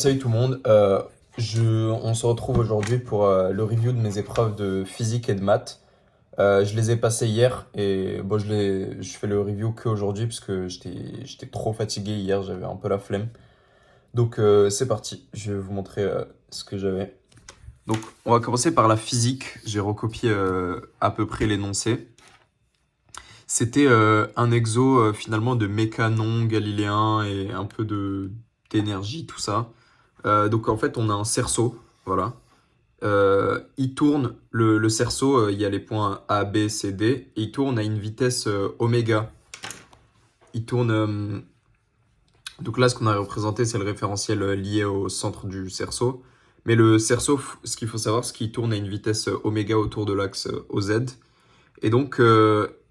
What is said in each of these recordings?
Salut tout le monde, on se retrouve aujourd'hui pour le review de mes épreuves de physique et de maths. Je les ai passées hier et bon, je fais le review qu'aujourd'hui parce que j'étais trop fatigué hier, j'avais un peu la flemme. Donc c'est parti, je vais vous montrer ce que j'avais. Donc on va commencer par la physique, j'ai recopié à peu près l'énoncé. C'était un exo finalement de mécanon galiléen et un peu d'énergie, tout ça. Donc en fait, on a un cerceau, voilà. Il tourne, le cerceau, il y a les points A, B, C, D, et il tourne à une vitesse oméga. Il tourne. Donc là, ce qu'on a représenté, c'est le référentiel lié au centre du cerceau. Mais le cerceau, ce qu'il faut savoir, c'est qu'il tourne à une vitesse oméga autour de l'axe OZ. Et donc,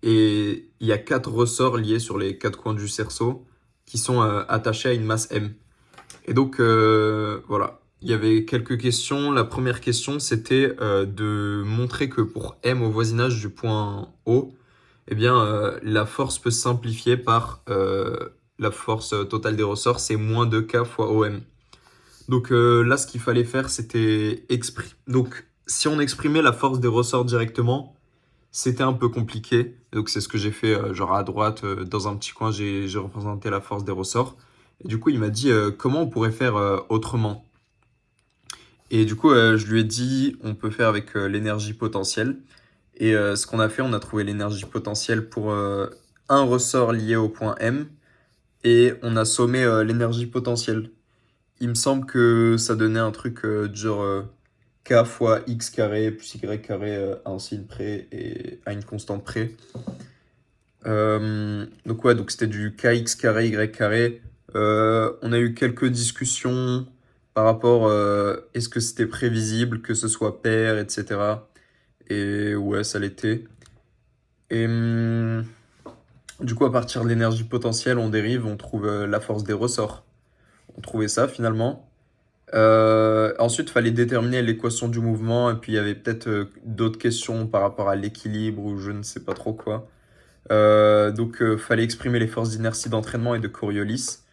il y a 4 ressorts liés sur les 4 coins du cerceau qui sont attachés à une masse M. Et donc, voilà, il y avait quelques questions. La première question, c'était de montrer que pour M au voisinage du point O, eh bien, la force peut se simplifier par la force totale des ressorts, c'est moins 2K fois OM. Donc là, ce qu'il fallait faire, c'était exprimer. Donc, si on exprimait la force des ressorts directement, c'était un peu compliqué. Donc, c'est ce que j'ai fait, genre à droite, dans un petit coin, j'ai représenté la force des ressorts. Et du coup, il m'a dit comment on pourrait faire autrement. Et du coup, je lui ai dit on peut faire avec l'énergie potentielle. Et ce qu'on a fait, on a trouvé l'énergie potentielle pour un ressort lié au point M. Et on a sommé l'énergie potentielle. Il me semble que ça donnait un truc du genre K fois X carré plus Y carré à un signe près et à une constante près. Donc ouais, donc c'était du kx carré, y carré. On a eu quelques discussions par rapport est-ce que c'était prévisible que ce soit pair, etc. Et ouais, ça l'était. Et du coup, à partir de l'énergie potentielle, on dérive, on trouve la force des ressorts. On trouvait ça finalement. Ensuite, il fallait déterminer l'équation du mouvement, et puis il y avait peut-être d'autres questions par rapport à l'équilibre ou je ne sais pas trop quoi. Donc, fallait exprimer les forces d'inertie d'entraînement et de Coriolis.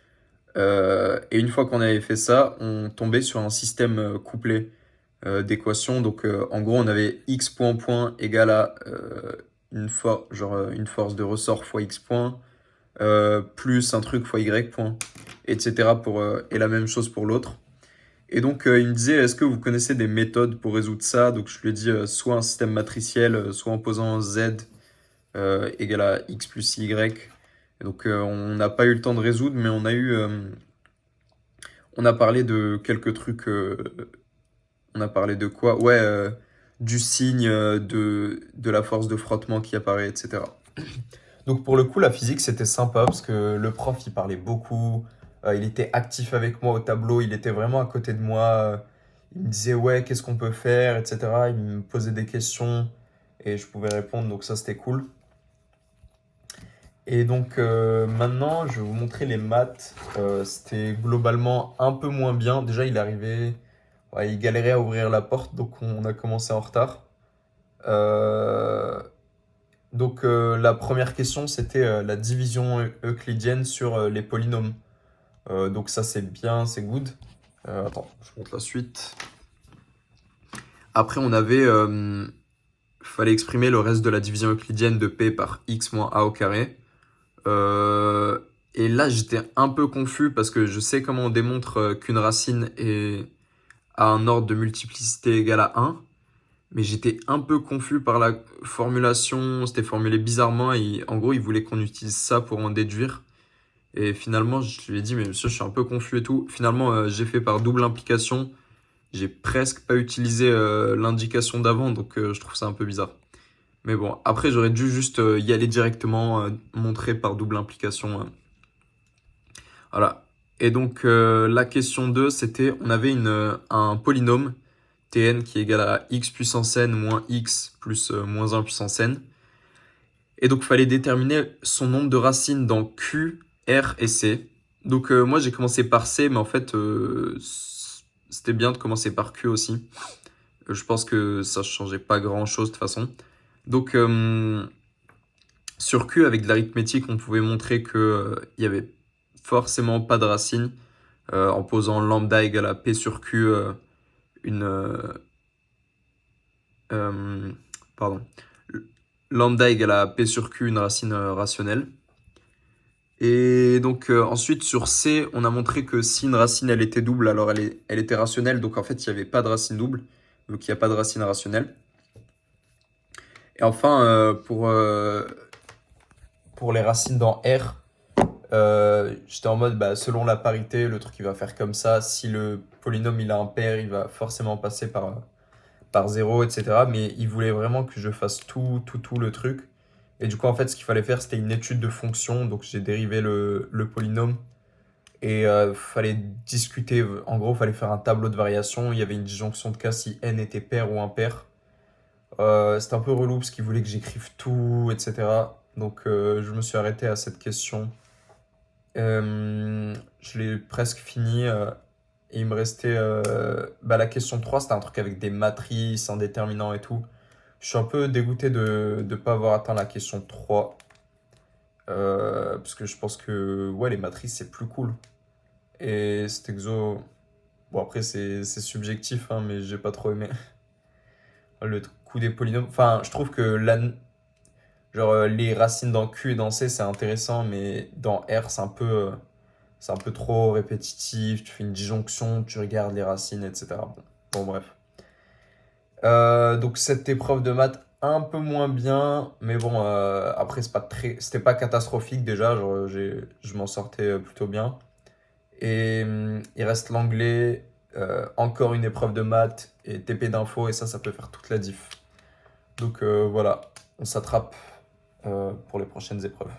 Et une fois qu'on avait fait ça, on tombait sur un système couplé d'équations. Donc, en gros, on avait x point point égale à une force de ressort fois x point, plus un truc fois y point, etc. Et la même chose pour l'autre. Et donc, il me disait, est-ce que vous connaissez des méthodes pour résoudre ça? Donc, je lui ai dit, soit un système matriciel, soit en posant z égale à x plus y. Et donc, on n'a pas eu le temps de résoudre, mais on a parlé de quelques trucs. On a parlé de quoi? Ouais, du signe de la force de frottement qui apparaît, etc. Donc pour le coup, la physique, c'était sympa parce que le prof, il parlait beaucoup, il était actif avec moi au tableau, il était vraiment à côté de moi, il me disait ouais, qu'est-ce qu'on peut faire, etc. Il me posait des questions et je pouvais répondre, donc ça c'était cool. Et donc maintenant, je vais vous montrer les maths. C'était globalement un peu moins bien. Déjà, il arrivait, ouais, il galérait à ouvrir la porte, donc on a commencé en retard. Euh, donc la première question, c'était la division euclidienne sur les polynômes. Donc ça, c'est bien, c'est good. Attends, je montre la suite. Après, fallait exprimer le reste de la division euclidienne de p par x moins a au carré. Euh, et là, j'étais un peu confus parce que je sais comment on démontre qu'une racine a un ordre de multiplicité égal à 1. Mais j'étais un peu confus par la formulation. C'était formulé bizarrement. Et en gros, il voulait qu'on utilise ça pour en déduire. Et finalement, je lui ai dit, mais monsieur, je suis un peu confus et tout. Finalement, j'ai fait par double implication. J'ai presque pas utilisé l'indication d'avant. Donc, je trouve ça un peu bizarre. Mais bon, après, j'aurais dû juste y aller directement, montrer par double implication. Voilà. Et donc, la question 2, c'était, on avait un polynôme, Tn, qui est égal à x puissance n moins x plus moins 1 puissance n. Et donc, il fallait déterminer son nombre de racines dans Q, R et C. Donc, moi, j'ai commencé par C, mais en fait, c'était bien de commencer par Q aussi. Je pense que ça ne changeait pas grand-chose de toute façon. Donc, sur Q, avec de l'arithmétique, on pouvait montrer qu'il y avait forcément pas de racines. en posant lambda égale à p sur q, une... euh, pardon. Lambda égale à p sur q, une racine rationnelle. Et donc ensuite sur C, on a montré que si une racine elle était double, alors elle était rationnelle, donc en fait il n'y avait pas de racine double, donc il n'y a pas de racine rationnelle. Et enfin pour les racines dans R, j'étais en mode bah, selon la parité, le truc il va faire comme ça. Si le polynôme il a un pair, il va forcément passer par 0, etc. Mais il voulait vraiment que je fasse tout le truc. Et du coup, en fait, ce qu'il fallait faire, c'était une étude de fonction. Donc, j'ai dérivé le polynôme. Et fallait discuter. En gros, fallait faire un tableau de variation. Il y avait une disjonction de cas si n était pair ou impair. C'était un peu relou parce qu'il voulait que j'écrive tout, etc. Donc, je me suis arrêté à cette question. Je l'ai presque fini. Et il me restait bah, la question 3, c'était un truc avec des matrices, un déterminant et tout. Je suis un peu dégoûté de ne pas avoir atteint la question 3. Parce que je pense que ouais, les matrices, c'est plus cool. Et cet exo, bon après c'est subjectif, hein, mais j'ai pas trop aimé. Le coup des polynômes. Enfin, je trouve que genre, les racines dans Q et dans C, c'est intéressant, mais dans R, c'est un peu trop répétitif. Tu fais une disjonction, tu regardes les racines, etc. Bon bref. Donc cette épreuve de maths un peu moins bien, mais bon, après c'était pas catastrophique déjà, genre, je m'en sortais plutôt bien. Et il reste l'anglais, encore une épreuve de maths et TP d'info, et ça peut faire toute la diff. Donc voilà, on s'attrape pour les prochaines épreuves.